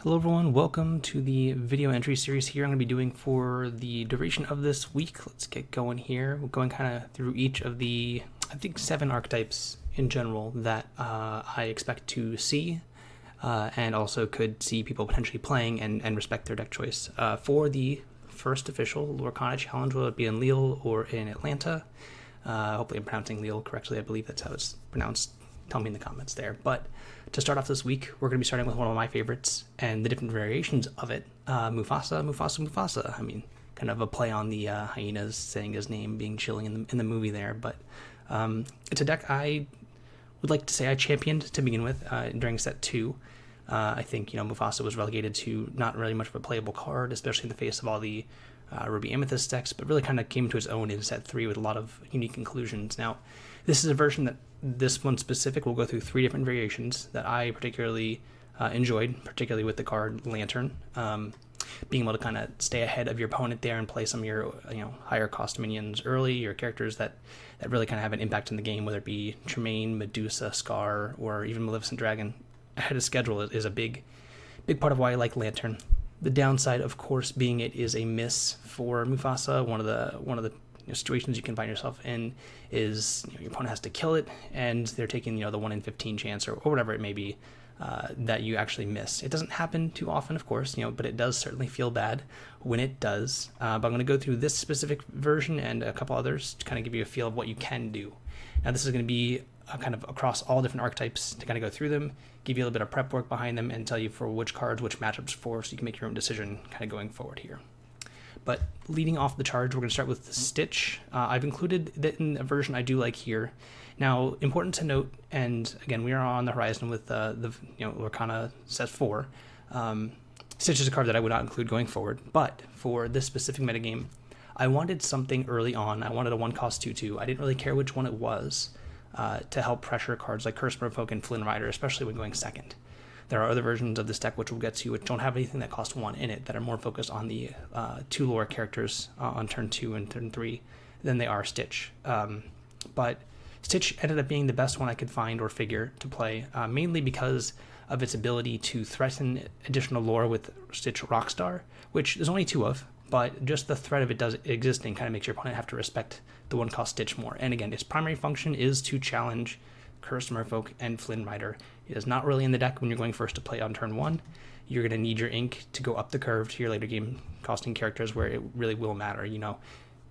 Hello everyone, welcome to the video entry series here I'm going to be doing for the duration of this week. Let's get going here. We're going kind of through each of the, I think, 7 archetypes in general that I expect to see and also could see people potentially playing and respect their deck choice. For the first official Lorcana challenge, will it be in Lille or in Atlanta? Hopefully I'm pronouncing Lille correctly. I believe that's how it's pronounced. Tell me in the comments there. But to start off this week, we're going to be starting with one of my favorites and the different variations of it. Mufasa. I mean, kind of a play on the hyenas saying his name, being chilling in the movie there. But it's a deck I would like to say I championed to begin with during set 2. I think, Mufasa was relegated to not really much of a playable card, especially in the face of all the Ruby Amethyst decks, but really kind of came to its own in set 3 with a lot of unique inclusions. Now, this is a version that this one specific will go through 3 different variations that I particularly enjoyed, particularly with the card Lantern. Being able to kind of stay ahead of your opponent there and play some of your higher cost minions early, your characters that really kind of have an impact in the game, whether it be Tremaine, Medusa, Scar, or even Maleficent Dragon. Ahead of schedule is a big part of why I like Lantern. The downside, of course, being it is a miss for Mufasa. One of the situations you can find yourself in is your opponent has to kill it, and they're taking the 1 in 15 chance or whatever it may be that you actually miss. It doesn't happen too often, of course, but it does certainly feel bad when it does. But I'm going to go through this specific version and a couple others to kind of give you a feel of what you can do. Now, this is going to be kind of across all different archetypes to kind of go through them, give you a little bit of prep work behind them, and tell you for which cards, which matchups for, so you can make your own decision kind of going forward here. But leading off the charge, we're going to start with the Stitch. I've included that in a version I do like here. Now, important to note, and again, we are on the horizon with the Lorcana set 4. Stitch is a card that I would not include going forward, but for this specific metagame, I wanted something early on. I wanted a 1-cost 2/2. I didn't really care which one it was to help pressure cards like Curse Merfolk and Flynn Rider, especially when going second. There are other versions of this deck which we'll get to which don't have anything that cost 1 in it, that are more focused on the 2 lore characters on turn 2 and turn 3 than they are Stitch. But Stitch ended up being the best one I could find or figure to play, mainly because of its ability to threaten additional lore with Stitch Rockstar, which there's only 2 of, but just the threat of it existing kind of makes your opponent have to respect the 1-cost Stitch more. And again, its primary function is to challenge Cursed Merfolk and Flynn Rider. It is not really in the deck when you're going first to play on turn 1. You're going to need your ink to go up the curve to your later game costing characters where it really will matter.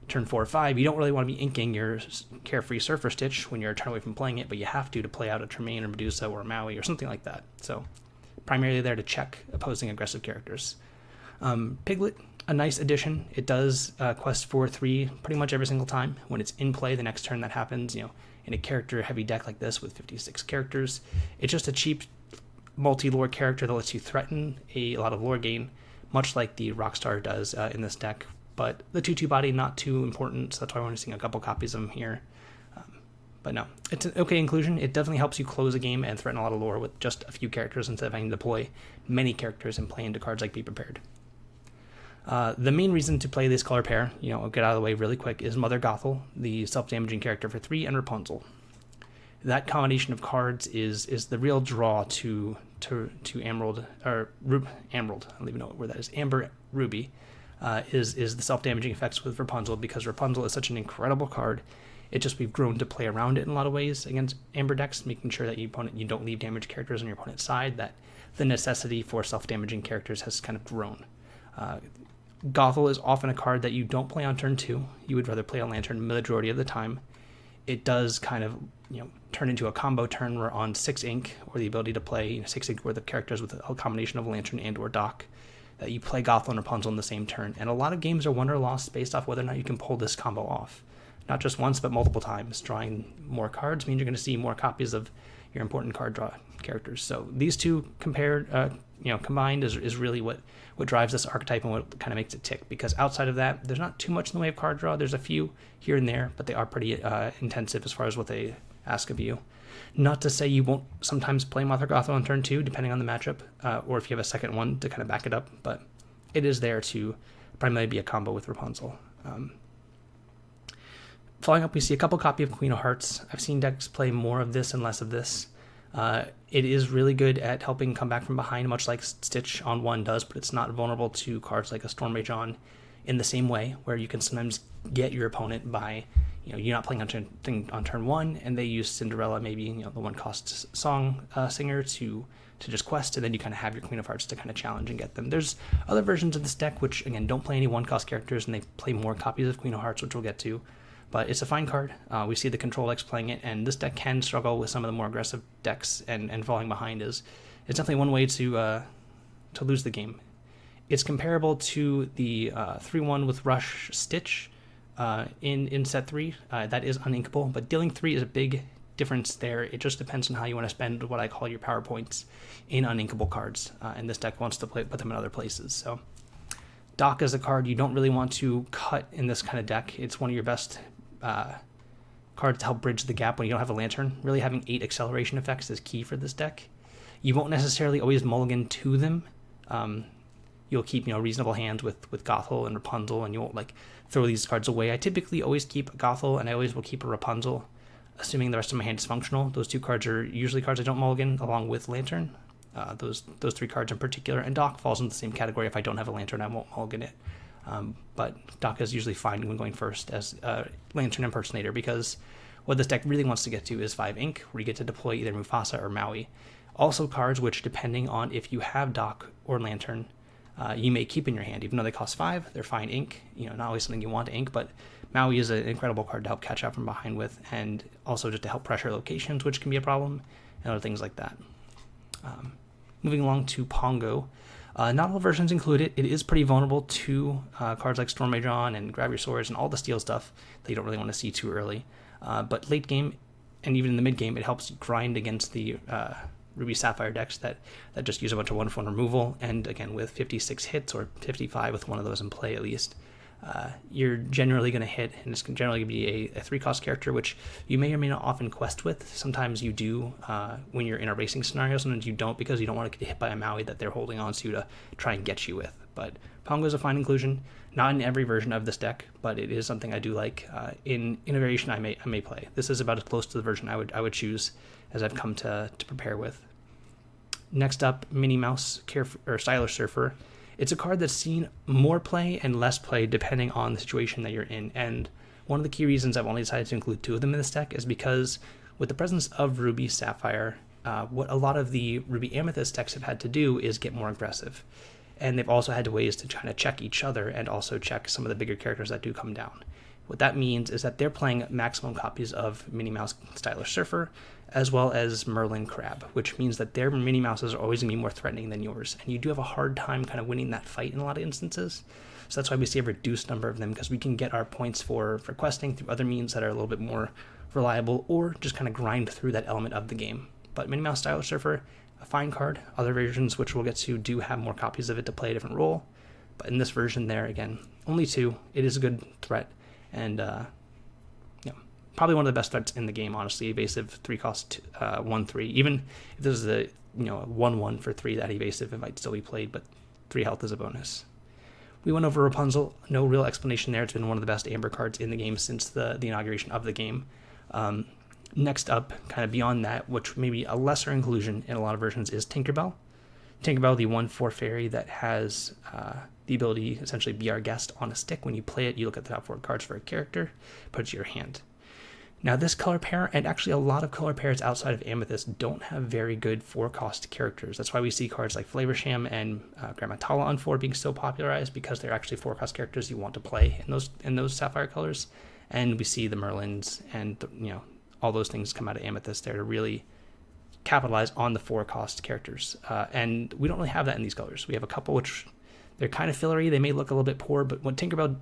Turn 4 or 5, you don't really want to be inking your Carefree Surfer Stitch when you're a turn away from playing it, but you have to play out a Tremaine or Medusa or Maui or something like that. So primarily there to check opposing aggressive characters. Piglet, a nice addition. It does quest 4/3 pretty much every single time. When it's in play the next turn that happens, in a character-heavy deck like this with 56 characters, it's just a cheap multi-lore character that lets you threaten a lot of lore gain, much like the Rockstar does in this deck. But the 2/2 body, not too important, so that's why I want to see a couple copies of them here. But no, it's an okay inclusion. It definitely helps you close a game and threaten a lot of lore with just a few characters instead of having to deploy many characters and play into cards like Be Prepared. The main reason to play this color pair, I'll get out of the way really quick, is Mother Gothel, the self-damaging character for 3, and Rapunzel. That combination of cards is the real draw to Emerald, or Emerald, I don't even know where that is, Amber Ruby, is the self-damaging effects with Rapunzel, because Rapunzel is such an incredible card. We've grown to play around it in a lot of ways against Amber decks, making sure that you don't leave damaged characters on your opponent's side, that the necessity for self-damaging characters has kind of grown. Gothel is often a card that you don't play on turn 2. You would rather play on Lantern the majority of the time. It does kind of turn into a combo turn where on 6 ink, or the ability to play 6 ink worth of characters with a combination of Lantern and or Dock, that you play Gothel and Rapunzel in the same turn. And a lot of games are won or lost based off whether or not you can pull this combo off. Not just once, but multiple times. Drawing more cards means you're going to see more copies of your important card draw characters. So these two combined is really what drives this archetype and what kind of makes it tick. Because outside of that, there's not too much in the way of card draw. There's a few here and there, but they are pretty intensive as far as what they ask of you. Not to say you won't sometimes play Mother Gothel on turn 2, depending on the matchup, or if you have a second one to kind of back it up, but it is there to primarily be a combo with Rapunzel. Following up, we see a couple copy of Queen of Hearts. I've seen decks play more of this and less of this. It is really good at helping come back from behind, much like Stitch on 1 does, but it's not vulnerable to cards like a Storm Rage on in the same way, where you can sometimes get your opponent by, you're not playing on turn 1, and they use Cinderella, maybe, the 1-cost song singer to just quest, and then you kind of have your Queen of Hearts to kind of challenge and get them. There's other versions of this deck which, again, don't play any 1-cost characters, and they play more copies of Queen of Hearts, which we'll get to. But it's a fine card. We see the control decks playing it, and this deck can struggle with some of the more aggressive decks, and falling behind it's definitely one way to lose the game. It's comparable to the 3-1 with Rush Stitch in set 3. That is uninkable, but dealing 3 is a big difference there. It just depends on how you want to spend what I call your power points in uninkable cards, and this deck wants to put them in other places. So Dock is a card you don't really want to cut in this kind of deck. It's one of your best cards to help bridge the gap when you don't have a Lantern. Really having 8 acceleration effects is key for this deck. You won't necessarily always mulligan to them. You'll keep reasonable hands with Gothel and Rapunzel, and you won't throw these cards away. I typically always keep a Gothel, and I always will keep a Rapunzel, assuming the rest of my hand is functional. Those 2 cards are usually cards I don't mulligan, along with Lantern. Those 3 cards in particular, and Dock falls in the same category. If I don't have a Lantern, I won't mulligan it. But Dock is usually fine when going first as a Lantern Impersonator, because what this deck really wants to get to is 5 ink, where you get to deploy either Mufasa or Maui. Also cards which, depending on if you have Dock or Lantern, you may keep in your hand. Even though they cost 5, they're fine ink. Not always something you want to ink, but Maui is an incredible card to help catch out from behind with, and also just to help pressure locations, which can be a problem, and other things like that. Moving along to Pongo. Not all versions include it. It is pretty vulnerable to cards like Storm Rage on and Grab Your Swords and all the steel stuff that you don't really want to see too early. But late game, and even in the mid game, it helps grind against the Ruby Sapphire decks that just use a bunch of 1-for-1 removal, and again with 56 hits, or 55 with one of those in play at least, you're generally going to hit, and it's generally going to be a 3-cost character, which you may or may not often quest with. Sometimes you do when you're in a racing scenario, sometimes you don't, because you don't want to get hit by a Maui that they're holding on to try and get you with. But Pongo is a fine inclusion, not in every version of this deck, but it is something I do like. In a variation I may play. This is about as close to the version I would choose as I've come to prepare with. Next up, Minnie Mouse Stylish Surfer. It's a card that's seen more play and less play depending on the situation that you're in, and one of the key reasons I've only decided to include 2 of them in this deck is because with the presence of Ruby Sapphire, what a lot of the Ruby Amethyst decks have had to do is get more aggressive, and they've also had ways to kind of check each other and also check some of the bigger characters that do come down. What that means is that they're playing maximum copies of Minnie Mouse Stylish Surfer, as well as Merlin Crab, which means that their Minnie Mouses are always going to be more threatening than yours, and you do have a hard time kind of winning that fight in a lot of instances. So that's why we see a reduced number of them, because we can get our points for questing through other means that are a little bit more reliable, or just kind of grind through that element of the game. But Minnie Mouse Stylish Surfer, a fine card. Other versions, which we'll get to, do have more copies of it to play a different role, but in this version there, again, only 2. It is a good threat, and probably one of the best threats in the game, honestly. Evasive 3-cost 1/3. Even if this is a 1/1 for 3, that evasive, it might still be played, but 3 health is a bonus. We went over Rapunzel. No real explanation there. It's been one of the best Amber cards in the game since the inauguration of the game. Next up, kind of beyond that, which may be a lesser inclusion in a lot of versions, is Tinkerbell. Tinkerbell, the 1/4 fairy that has the ability to essentially be our guest on a stick. When you play it, you look at the top 4 cards for a character, put it to your hand. Now, this color pair, and actually a lot of color pairs outside of Amethyst, don't have very good 4-cost characters. That's why we see cards like Flavorsham and Grandma Tala on 4 being so popularized, because they're actually 4-cost characters you want to play in those Sapphire colors. And we see the Merlins and all those things come out of Amethyst there to really capitalize on the 4-cost characters. And we don't really have that in these colors. We have a couple which they're kind of fillery. They may look a little bit poor, but what Tinkerbell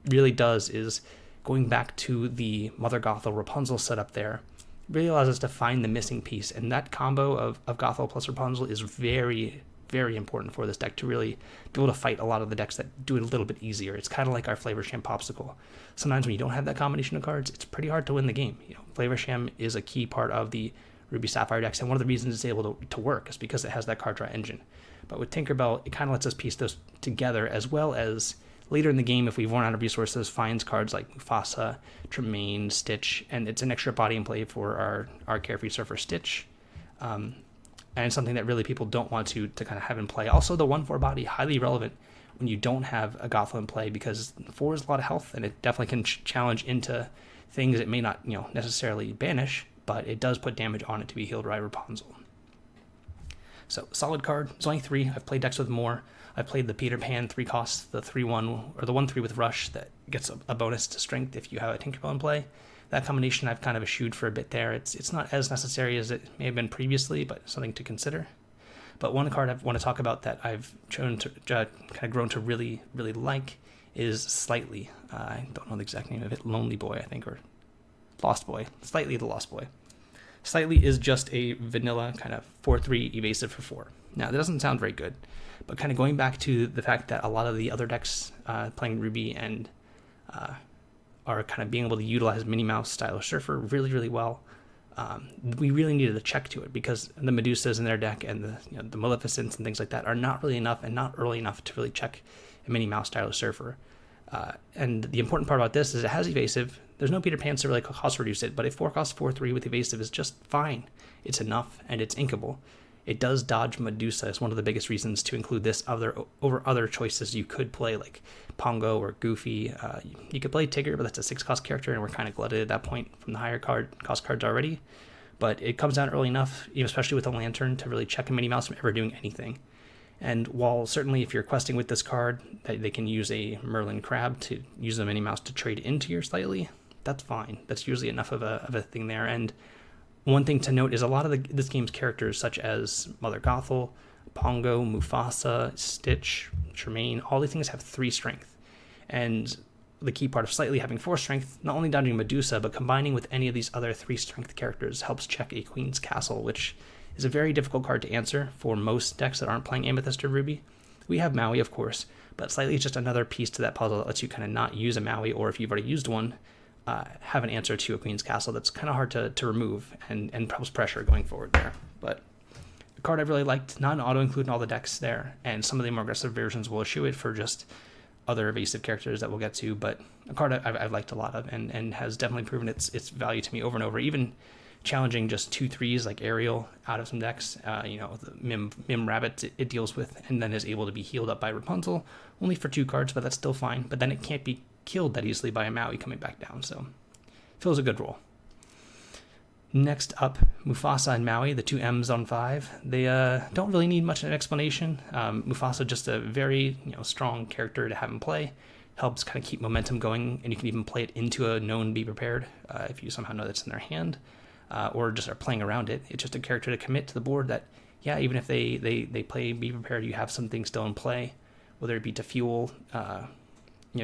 really does is, going back to the Mother Gothel Rapunzel setup there, really allows us to find the missing piece, and that combo of Gothel plus Rapunzel is very, very important for this deck to really be able to fight a lot of the decks that do it a little bit easier. It's kind of like our Flavorsham Popsicle. Sometimes when you don't have that combination of cards, it's pretty hard to win the game. Flavorsham is a key part of the Ruby Sapphire decks, and one of the reasons it's able to work is because it has that card draw engine. But with Tinkerbell, it kind of lets us piece those together, as well as later in the game, if we've run out of resources, finds cards like Mufasa, Tremaine, Stitch, and it's an extra body in play for our Carefree Surfer Stitch. and something that really people don't want to kind of have in play. Also, the 1/4 body, highly relevant when you don't have a Gothel in play, because 4 is a lot of health, and it definitely can challenge into things it may not necessarily banish, but it does put damage on it to be healed by Rapunzel. So, solid card. It's only 3. I've played decks with more. I've played the Peter Pan 3 costs, the 3/1, or the 1/3 with Rush that gets a bonus to strength if you have a Tinkerbell in play. That combination I've kind of eschewed for a bit there. It's not as necessary as it may have been previously, but something to consider. But one card I want to talk about that I've chosen to kind of grown to really, really like is Slightly. I don't know the exact name of it. Lonely Boy, I think, or Lost Boy. Slightly the Lost Boy. Slightly is just a vanilla kind of 4/3 evasive for 4. Now, that doesn't sound very good, but kind of going back to the fact that a lot of the other decks playing Ruby and are kind of being able to utilize Minnie Mouse, Stylo Surfer really, really well. We really needed a check to it, because the Medusas in their deck and the Maleficents and things like that are not really enough and not early enough to really check a Minnie Mouse, Stylo Surfer. And the important part about this is it has evasive. There's no Peter Pan to really cost reduce it, but a 4 cost 4/3 with evasive is just fine. It's enough, and it's inkable. It does dodge Medusa. Is one of the biggest reasons to include this over other choices you could play, like Pongo or Goofy. You could play Tigger, but that's a 6 cost character, and we're kind of glutted at that point from the higher cost cards already. But it comes down early enough, especially with a Lantern, to really check a Minnie Mouse from ever doing anything. And while certainly if you're questing with this card, they can use a Merlin Crab to use the Minnie Mouse to trade into your Slightly, that's fine. That's usually enough of a thing there. And one thing to note is a lot of this game's characters, such as Mother Gothel, Pongo, Mufasa, Stitch, Tremaine, all these things have 3 strength. And the key part of Slightly having 4 strength, not only dodging Medusa, but combining with any of these other 3 strength characters helps check a Queen's Castle, which is a very difficult card to answer for most decks that aren't playing Amethyst or Ruby. We have Maui, of course, but Slightly is just another piece to that puzzle that lets you kind of not use a Maui, or if you've already used one, have an answer to a Queen's Castle that's kind of hard to remove and helps pressure going forward there. But a card I really liked, not an auto-include in all the decks there, and some of the more aggressive versions will eschew it for just other evasive characters that we'll get to, but a card I've liked a lot of and has definitely proven its value to me over and over, even challenging just 2/3s like Ariel out of some decks. The Mim Rabbit it deals with, and then is able to be healed up by Rapunzel, only for 2 cards, but that's still fine. But then it can't be killed that easily by a Maui coming back down, so fills a good role. Next up, Mufasa and Maui, the 2 M's on 5. They don't really need much of an explanation. Mufasa, just a very strong character to have in play. Helps kind of keep momentum going, and you can even play it into a known Be Prepared if you somehow know that's in their hand, or just are playing around it. It's just a character to commit to the board that, even if they play Be Prepared, you have something still in play, whether it be to fuel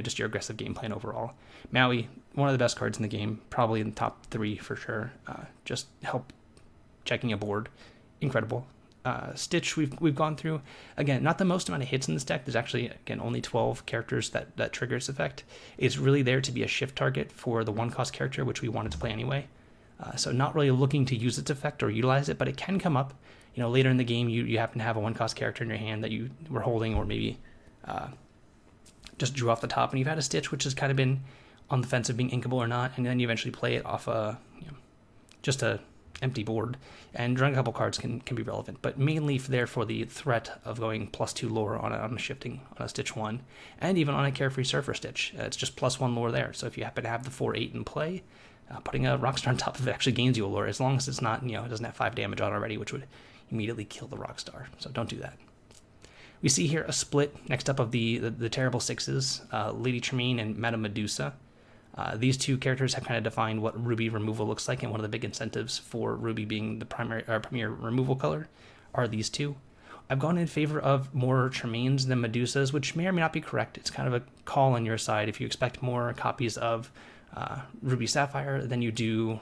just your aggressive game plan overall. Maui, one of the best cards in the game, probably in the top 3 for sure. Just help checking a board, incredible. Stitch, we've gone through. Again, not the most amount of hits in this deck. There's actually, again, only 12 characters that trigger its effect. It's really there to be a shift target for the 1-cost character, which we wanted to play anyway. So not really looking to use its effect or utilize it, but it can come up. Later in the game, you happen to have a 1-cost character in your hand that you were holding, or maybe just drew off the top, and you've had a Stitch, which has kind of been on the fence of being inkable or not, and then you eventually play it off just a empty board, and drawing a couple cards can be relevant, but mainly there for the threat of going +2 lore on a shifting on a Stitch 1, and even on a Carefree Surfer Stitch. It's just +1 lore there, so if you happen to have the 4/8 in play, putting a Rockstar on top of it actually gains you a lore, as long as it's not, it doesn't have 5 damage on already, which would immediately kill the Rockstar, so don't do that. We see here a split next up of the terrible 6s, Lady Tremaine and Madame Medusa. These 2 characters have kind of defined what Ruby removal looks like, and one of the big incentives for Ruby being the premier removal color are these 2. I've gone in favor of more Tremaines than Medusas, which may or may not be correct. It's kind of a call on your side. If you expect more copies of Ruby Sapphire than you do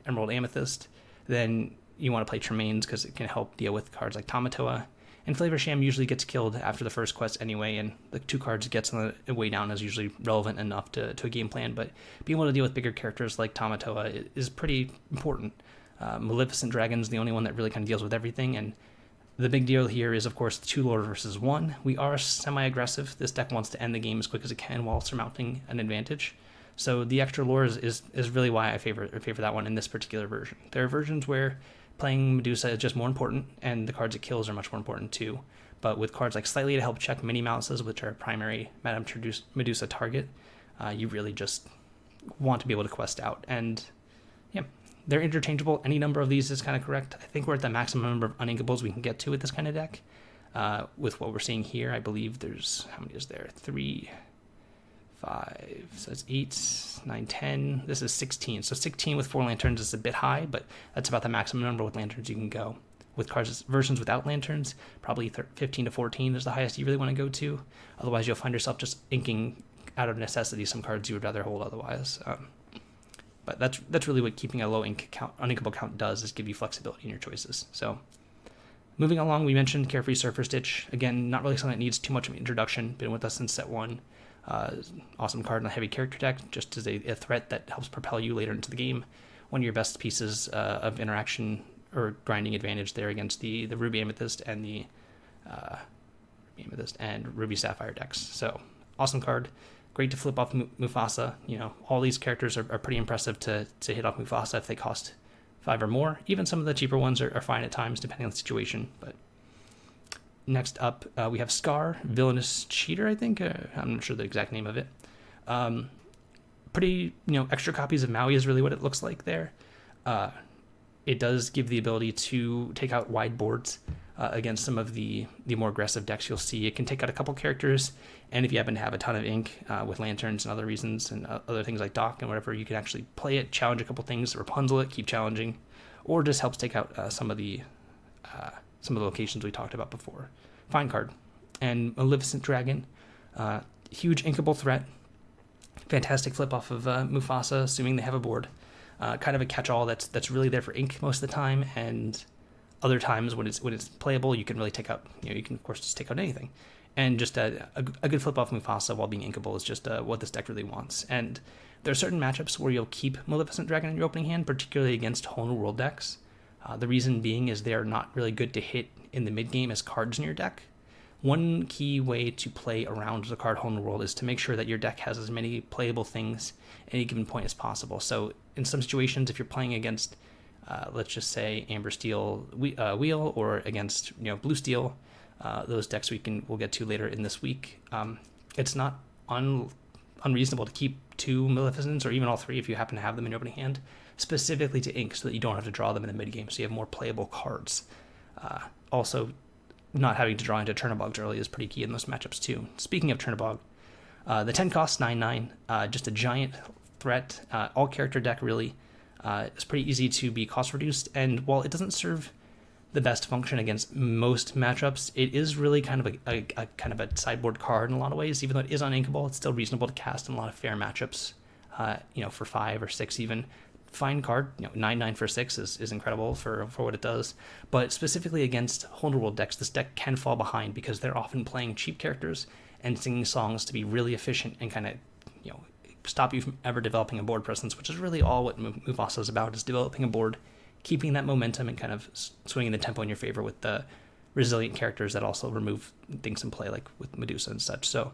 Emerald Amethyst, then you want to play Tremaines because it can help deal with cards like Tamatoa. And Flavor Sham usually gets killed after the first quest anyway, and the 2 cards gets on the way down is usually relevant enough to a game plan, but being able to deal with bigger characters like Tamatoa is pretty important. Maleficent Dragon's the only one that really kind of deals with everything, and the big deal here is, of course, 2 lore versus 1. We are semi-aggressive. This deck wants to end the game as quick as it can while surmounting an advantage. So the extra lore is really why I favor that one in this particular version. There are versions where Playing Medusa is just more important, and the cards it kills are much more important too. But with cards like Slightly to help check Minnie Mouses, which are a primary Madame Medusa target, you really just want to be able to quest out. And yeah, they're interchangeable. Any number of these is kind of correct. I think we're at the maximum number of uninkables we can get to with this kind of deck. With what we're seeing here, I believe there's, how many is there? 3, 5, so it's 8, 9, 10. This is 16. So 16 with 4 lanterns is a bit high, but that's about the maximum number with lanterns you can go. With cards versions without lanterns, probably 15 to 14 is the highest you really want to go to. Otherwise, you'll find yourself just inking out of necessity some cards you would rather hold otherwise. But that's really what keeping a low uninkable count does, is give you flexibility in your choices. So moving along, we mentioned Carefree Surfer Stitch. Again, not really something that needs too much of an introduction. Been with us since set 1. Awesome card in a heavy character deck, just as a threat that helps propel you later into the game. One of your best pieces of interaction or grinding advantage there against the Ruby Amethyst and the Ruby Sapphire decks. So awesome card. Great to flip off Mufasa. You know, all these characters are pretty impressive to hit off Mufasa if they cost 5 or more. Even some of the cheaper ones are fine at times, depending on the situation. But next up, we have Scar, Villainous Cheater, I think. I'm not sure the exact name of it. Pretty, extra copies of Maui is really what it looks like there. It does give the ability to take out wide boards against some of the more aggressive decks you'll see. It can take out a couple characters, and if you happen to have a ton of ink with lanterns and other reasons and other things like Doc and whatever, you can actually play it, challenge a couple things, Rapunzel it, keep challenging, or just helps take out some of the locations we talked about before. Fine card. And Maleficent Dragon, huge inkable threat. Fantastic flip off of Mufasa, assuming they have a board. Kind of a catch-all that's really there for ink most of the time, and other times when it's playable, you can really take out, you can of course just take out anything. And just a good flip off Mufasa while being inkable is just what this deck really wants. And there are certain matchups where you'll keep Maleficent Dragon in your opening hand, particularly against Whole New World decks. The reason being is they're not really good to hit in the mid-game as cards in your deck. One key way to play around the card Whole New World is to make sure that your deck has as many playable things at any given point as possible. So in some situations, if you're playing against, let's just say Amber Steel Wheel, or against Blue Steel, those decks we'll get to later in this week, it's not unreasonable to keep 2 Maleficents, or even all 3 if you happen to have them in your opening hand, specifically to ink, so that you don't have to draw them in the mid game, so you have more playable cards. Also, not having to draw into Turnabogs early is pretty key in those matchups too. Speaking of Turnabog, the 10 costs 9/9, just a giant threat, all character deck really. It's pretty easy to be cost reduced, and while it doesn't serve the best function against most matchups, it is really kind of a kind of a sideboard card in a lot of ways. Even though it is uninkable, it's still reasonable to cast in a lot of fair matchups. For 5 or 6 even. Fine card, 9/9 for 6 is incredible for what it does. But specifically against Whole New World decks, this deck can fall behind because they're often playing cheap characters and singing songs to be really efficient and kind of, stop you from ever developing a board presence, which is really all what Mufasa is about, is developing a board, keeping that momentum and kind of swinging the tempo in your favor with the resilient characters that also remove things in play, like with Medusa and such. So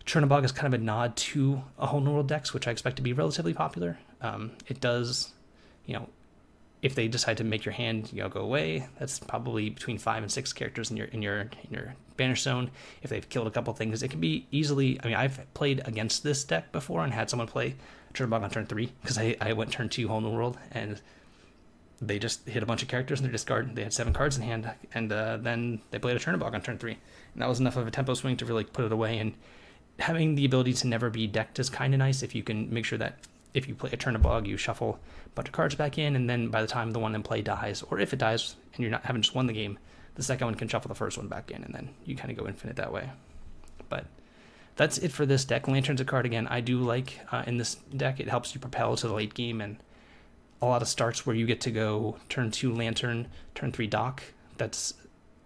Chernobog is kind of a nod to a Whole New World decks, which I expect to be relatively popular. It does, if they decide to make your hand, go away, that's probably between 5 and 6 characters in your banish zone. If they've killed a couple things, it can be easily. I've played against this deck before and had someone play Chernobog on turn 3 because I went turn 2 Whole New World, and they just hit a bunch of characters in their discard. They had 7 cards in hand, and then they played a Chernobog on turn 3, and that was enough of a tempo swing to really put it away. And having the ability to never be decked is kind of nice if you can make sure that if you play a Chernobog, you shuffle a bunch of cards back in, and then by the time the one in play dies, or if it dies and you're not haven't just won the game, the second one can shuffle the first one back in, and then you kind of go infinite that way. But that's it for this deck. Lantern's a card, again, I do like in this deck. It helps you propel to the late game, and a lot of starts where you get to go turn 2 Lantern, turn 3 Doc. That's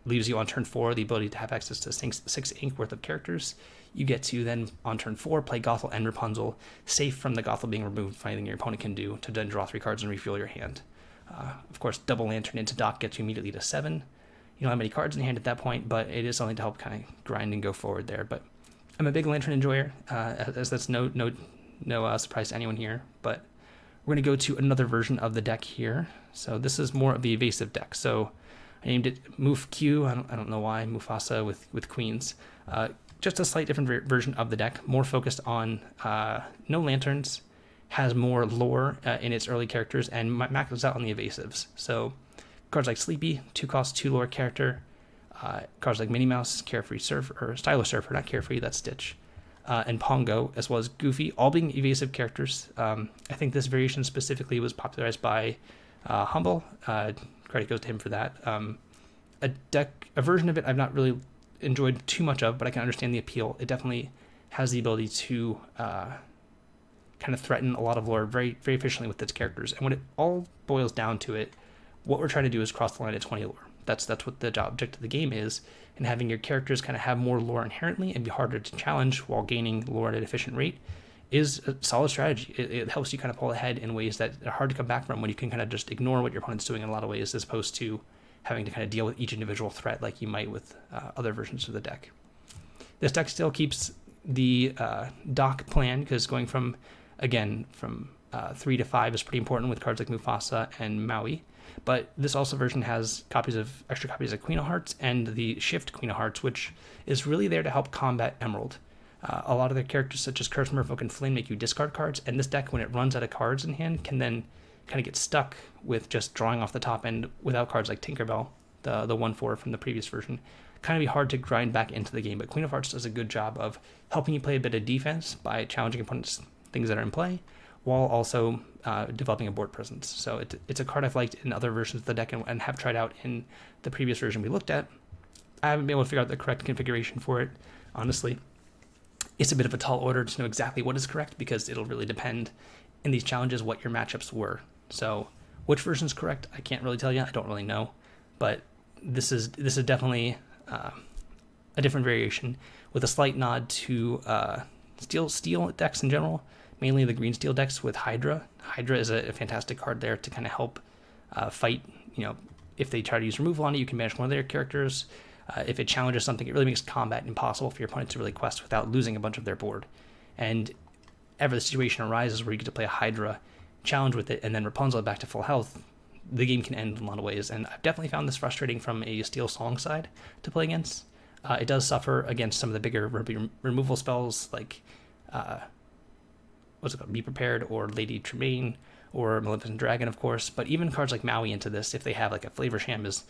leaves you on turn 4 the ability to have access to 6 ink worth of characters. You get to then on turn 4 play Gothel and Rapunzel, safe from the Gothel being removed for anything your opponent can do, to then draw 3 cards and refuel your hand. Of course, double Lantern into Doc gets you immediately to 7. You don't have many cards in hand at that point, but it is something to help kind of grind and go forward there. But I'm a big Lantern enjoyer, as that's no surprise to anyone here. But We're going to go to another version of the deck here. So this is more of the evasive deck. So I named it Move Q. I don't know why, Mufasa with queens. Just a slight different version of the deck, more focused on no lanterns, has more lore in its early characters, and maxes out on the evasives. So cards like Sleepy, 2-cost, 2 lore character. Cards like Minnie Mouse, Carefree Surfer, or Stylo Surfer, not Carefree, that's Stitch. And Pongo, as well as Goofy, all being evasive characters. I think this variation specifically was popularized by Humble. Credit goes to him for that. A version of it I've not really enjoyed too much of, but I can understand the appeal. It definitely has the ability to kind of threaten a lot of lore very, very efficiently with its characters. And when it all boils down to it, what we're trying to do is cross the line at 20 lore. That's what the object of the game is, and having your characters kind of have more lore inherently and be harder to challenge while gaining lore at an efficient rate is a solid strategy. It helps you kind of pull ahead in ways that are hard to come back from when you can kind of just ignore what your opponent's doing in a lot of ways, as opposed to having to kind of deal with each individual threat like you might with other versions of the deck. This deck still keeps the dock plan, because going from 3 to 5 is pretty important with cards like Mufasa and Maui. But this also version has extra copies of Queen of Hearts and the Shift Queen of Hearts, which is really there to help combat Emerald. A lot of their characters, such as Curse, Merfolk, and Flynn, make you discard cards, and this deck, when it runs out of cards in hand, can then kind of get stuck with just drawing off the top end without cards like Tinkerbell, the 1/4 from the previous version. Kind of be hard to grind back into the game, but Queen of Hearts does a good job of helping you play a bit of defense by challenging opponents' things that are in play, while also developing a board presence. So it's a card I've liked in other versions of the deck and have tried out in the previous version we looked at. I haven't been able to figure out the correct configuration for it, honestly. It's a bit of a tall order to know exactly what is correct, because it'll really depend in these challenges what your matchups were. So which version is correct, I can't really tell you. I don't really know. But this is definitely a different variation with a slight nod to steel decks in general, mainly the green steel decks with Hydra. Hydra is a fantastic card there to kind of help fight. If they try to use removal on it, you can banish one of their characters. If it challenges something, it really makes combat impossible for your opponent to really quest without losing a bunch of their board. And ever the situation arises where you get to play a Hydra, challenge with it, and then Rapunzel it back to full health, the game can end in a lot of ways. And I've definitely found this frustrating from a Steel Song side to play against. It does suffer against some of the bigger removal spells like Be Prepared, or Lady Tremaine, or Maleficent Dragon, of course. But even cards like Maui into this, if they have like a Flavor Sham, is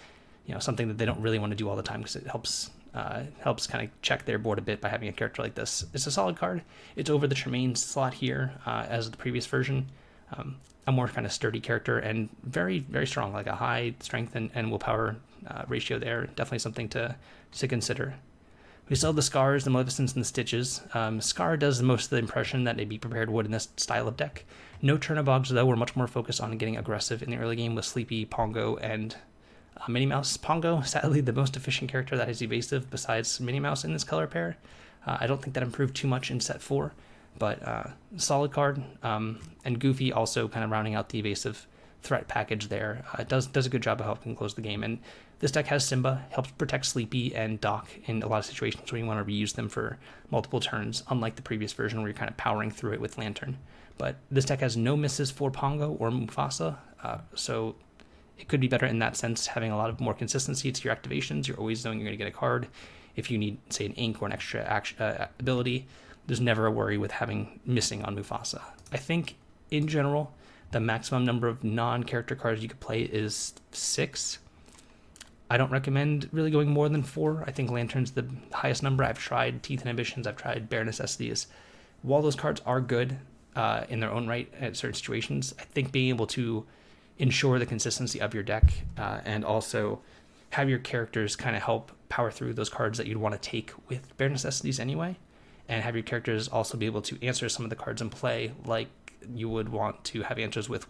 something that they don't really want to do all the time, because it helps kind of check their board a bit by having a character like this. It's a solid card. It's over the Tremaine slot here as the previous version. A more kind of sturdy character and very, very strong, like a high strength and willpower ratio there. Definitely something to consider. We still have the Scars, the Maleficents, and the Stitches. Scar does most of the impression that a Be Prepared would in this style of deck. No Turnabogs, though. We're much more focused on getting aggressive in the early game with Sleepy, Pongo, and Minnie Mouse. Pongo, sadly, the most efficient character that is evasive besides Minnie Mouse in this color pair. I don't think that improved too much in set 4, but solid card. And Goofy also kind of rounding out the evasive threat package there. It does a good job of helping close the game. And this deck has Simba, helps protect Sleepy and Doc in a lot of situations where you want to reuse them for multiple turns, unlike the previous version where you're kind of powering through it with Lantern. But this deck has no misses for Pongo or Mufasa, so it could be better in that sense, having a lot of more consistency to your activations. You're always knowing you're going to get a card. If you need, say, an ink or an extra ability, there's never a worry with having missing on Mufasa. I think, in general, the maximum number of non-character cards you could play is 6. I don't recommend really going more than 4. I think Lantern's the highest number. I've tried Teeth and Ambitions. I've tried Bare Necessities. While those cards are good in their own right at certain situations, I think being able to ensure the consistency of your deck and also have your characters kind of help power through those cards that you'd want to take with Bare Necessities anyway, and have your characters also be able to answer some of the cards in play like you would want to have answers with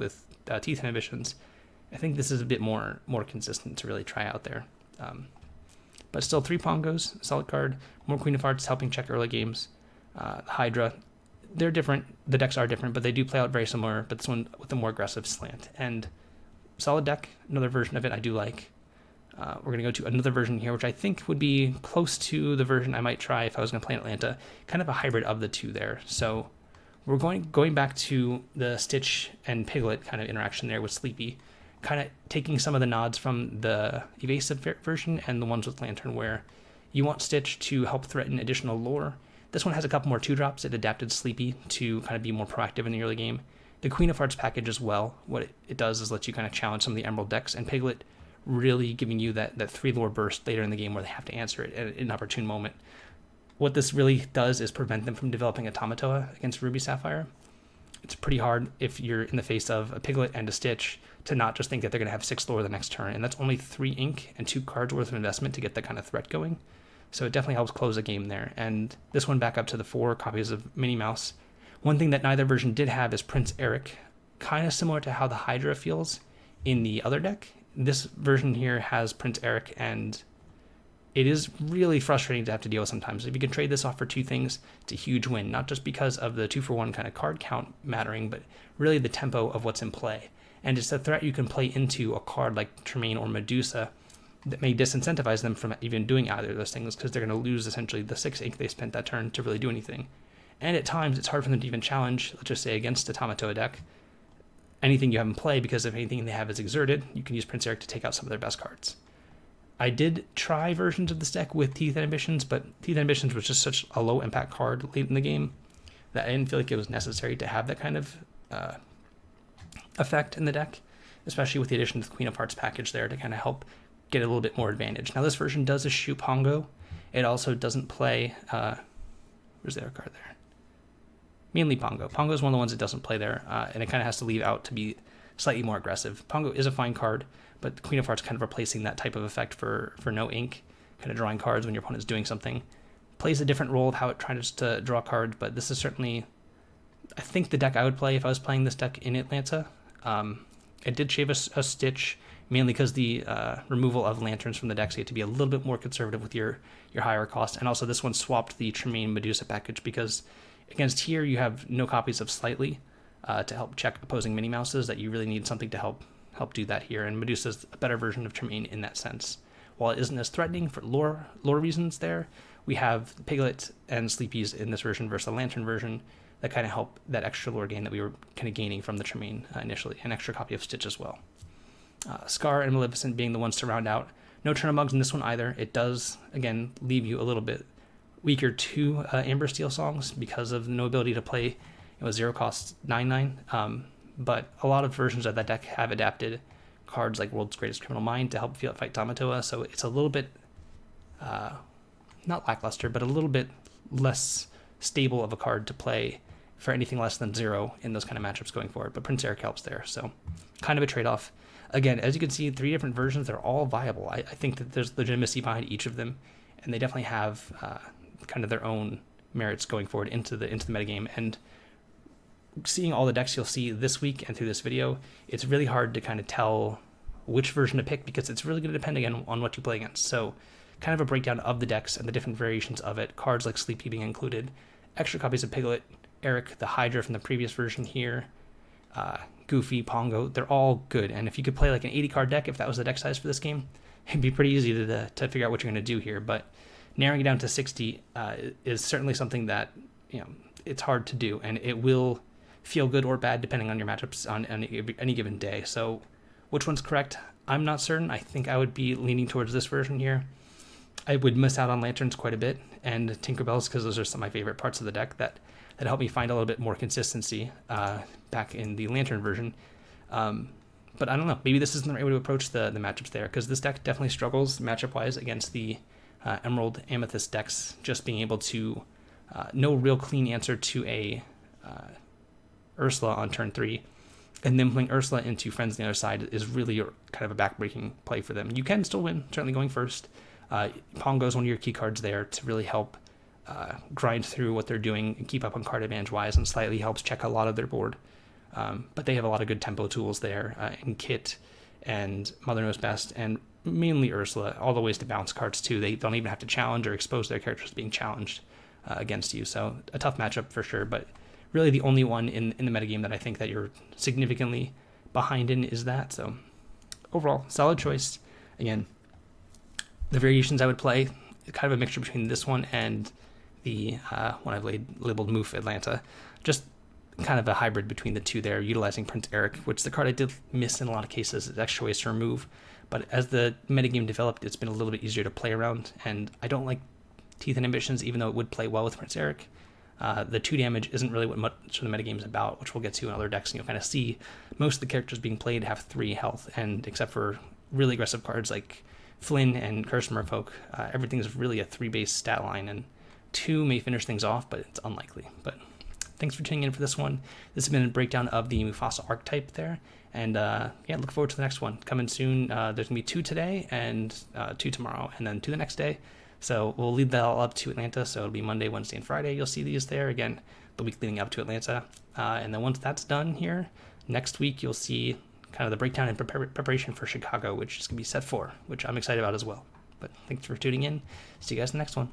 Teeth and Ambitions. I think this is a bit more consistent to really try out there. But still, 3 Pongos, solid card. More Queen of Hearts helping check early games. Hydra, they're different. The decks are different, but they do play out very similar, but this one with a more aggressive slant. And solid deck, another version of it I do like. We're going to go to another version here, which I think would be close to the version I might try if I was going to play in Atlanta. Kind of a hybrid of the two there. So we're going back to the Stitch and Piglet kind of interaction there with Sleepy, kind of taking some of the nods from the evasive version and the ones with Lantern, where you want Stitch to help threaten additional lore. This one has a couple more 2-drops. It adapted Sleepy to kind of be more proactive in the early game. The Queen of Hearts package as well, what it does is let you kind of challenge some of the Emerald decks, and Piglet really giving you that 3 lore burst later in the game where they have to answer it at an opportune moment. What this really does is prevent them from developing a Tamatoa against Ruby Sapphire. It's pretty hard if you're in the face of a Piglet and a Stitch to not just think that they're going to have 6 lore the next turn, and that's only 3 ink and 2 cards worth of investment to get that kind of threat going. So it definitely helps close a game there. And this one back up to the 4 copies of Minnie Mouse. One thing that neither version did have is Prince Eric, kind of similar to how the Hydra feels in the other deck. This version here has Prince Eric, and it is really frustrating to have to deal with sometimes. If you can trade this off for 2 things, it's a huge win, not just because of the 2-for-1 kind of card count mattering, but really the tempo of what's in play. And it's a threat you can play into a card like Tremaine or Medusa that may disincentivize them from even doing either of those things, because they're going to lose essentially the 6 ink they spent that turn to really do anything. And at times, it's hard for them to even challenge, let's just say against a Tamatoa deck, anything you have in play, because if anything they have is exerted, you can use Prince Eric to take out some of their best cards. I did try versions of this deck with Teeth and Ambitions, but Teeth and Ambitions was just such a low impact card late in the game that I didn't feel like it was necessary to have that kind of effect in the deck, especially with the addition of the Queen of Hearts package there to kind of help get a little bit more advantage. Now this version does eschew Pongo. It also doesn't play, where's the other card there? Mainly Pongo. Pongo is one of the ones that doesn't play there, and it kind of has to leave out to be slightly more aggressive. Pongo is a fine card, but the Queen of Hearts kind of replacing that type of effect for no ink, kind of drawing cards when your opponent's doing something. Plays a different role of how it tries to draw cards, but this is certainly, I think, the deck I would play if I was playing this deck in Atlanta. It did shave a Stitch, mainly because the removal of lanterns from the deck, so you have to be a little bit more conservative with your higher cost. And also this one swapped the Tremaine Medusa package, because against here you have no copies of Slightly to help check opposing Minnie Mouses, that you really need something to help do that here. And Medusa's a better version of Tremaine in that sense. While it isn't as threatening for lore reasons there, we have Piglet and Sleepies in this version versus the Lantern version that kind of help that extra lore gain that we were kind of gaining from the Tremaine initially. An extra copy of Stitch as well. Scar and Maleficent being the ones to round out. No Turn of Mugs in this one either. It does, again, leave you a little bit weaker to Amber Steel songs because of no ability to play 0 cost 9/9. But a lot of versions of that deck have adapted cards like World's Greatest Criminal Mind to help fight Tamatoa, so it's a little bit, not lackluster, but a little bit less stable of a card to play for anything less than 0 in those kind of matchups going forward. But Prince Eric helps there, so kind of a trade-off. Again, as you can see, 3 different versions, they're all viable. I think that there's legitimacy behind each of them, and they definitely have kind of their own merits going forward into the metagame. And seeing all the decks you'll see this week and through this video, it's really hard to kind of tell which version to pick, because it's really going to depend again on what you play against. So kind of a breakdown of the decks and the different variations of it, cards like Sleepy being included, extra copies of Piglet, Eric, the Hydra from the previous version here, Goofy, Pongo, they're all good. And if you could play like an 80 card deck, if that was the deck size for this game, it'd be pretty easy to figure out what you're going to do here. But narrowing it down to 60 is certainly something that, it's hard to do, and it will feel good or bad depending on your matchups on any given day. So which one's correct? I'm not certain. I think I would be leaning towards this version here. I would miss out on Lanterns quite a bit, and Tinkerbells, because those are some of my favorite parts of the deck that help me find a little bit more consistency back in the Lantern version. But I don't know. Maybe this isn't the right way to approach the matchups there, because this deck definitely struggles matchup-wise against the Emerald Amethyst decks, just being able to no real clean answer to a Ursula on turn 3, and then playing Ursula into Friends on the other side is really kind of a backbreaking play for them. You can still win, certainly going first. Pongo is one of your key cards there to really help grind through what they're doing and keep up on card advantage wise, and slightly helps check a lot of their board. But they have a lot of good tempo tools there in Kit and Mother Knows Best, and mainly Ursula, all the ways to bounce cards too. They don't even have to challenge or expose their characters being challenged against you. So a tough matchup for sure, but really the only one in the metagame that I think that you're significantly behind in is that. So overall, solid choice. Again, the variations I would play, kind of a mixture between this one and the one I've labeled Moof Atlanta. Just kind of a hybrid between the two there, utilizing Prince Eric, which the card I did miss in a lot of cases is extra ways to remove. But as the metagame developed, it's been a little bit easier to play around, and I don't like Teeth Inhibitions, even though it would play well with Prince Eric. The 2 damage isn't really what much of the metagame is about, which we'll get to in other decks, and you'll kind of see most of the characters being played have 3 health, and except for really aggressive cards like Flynn and Cursed Merfolk, everything is really a 3-base stat line, and 2 may finish things off, but it's unlikely. But thanks for tuning in for this one. This has been a breakdown of the Mufasa archetype there, and yeah, look forward to the next one. Coming soon. There's going to be 2 today, and 2 tomorrow, and then 2 the next day. So we'll lead that all up to Atlanta, so it'll be Monday, Wednesday, and Friday. You'll see these there, again, the week leading up to Atlanta. And then once that's done here, next week you'll see kind of the breakdown and preparation for Chicago, which is going to be set 4, which I'm excited about as well. But thanks for tuning in. See you guys in the next one.